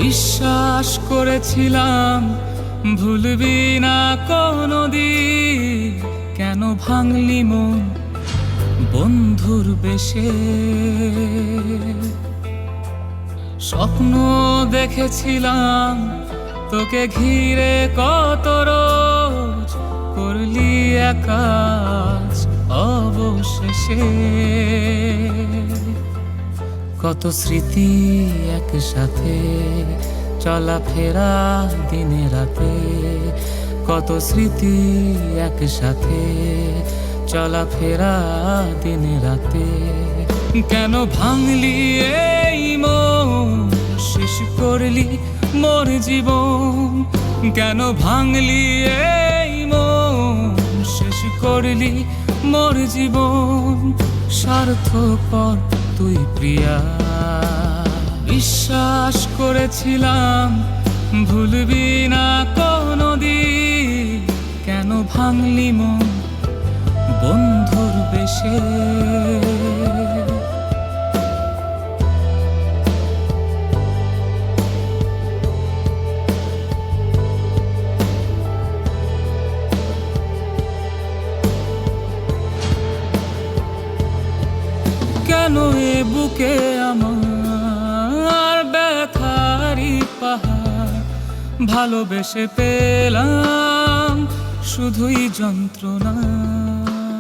বিশ্বাস করেছিলাম ভুলবি না কোনদিন, কেন ভাঙলি মন বন্ধুর বেশে? স্বপ্ন দেখেছিলাম তোকে ঘিরে কত রোজ, করলি একাজ অবশেষে। কত স্মৃতি একসাথে চলাফেরা দিনে রাতে, কত স্মৃতি একসাথে চলাফেরা দিনে রাতে। কেন ভাঙলি এই মন, শেষ করলি মোর জীবন? কেন ভাঙলি এই মন, শেষ করলি মোর জীবন? স্বার্থপর তুই প্রিয়া, বিশ্বাস করেছিলাম ভুলবি না কোনদিন, কেন ভাঙলি মন বন্ধুর বেশে? কেন এ বুকে আমার ব্যথারি পাহাড়, ভালোবেসে পেলাম শুধুই যন্ত্রণা।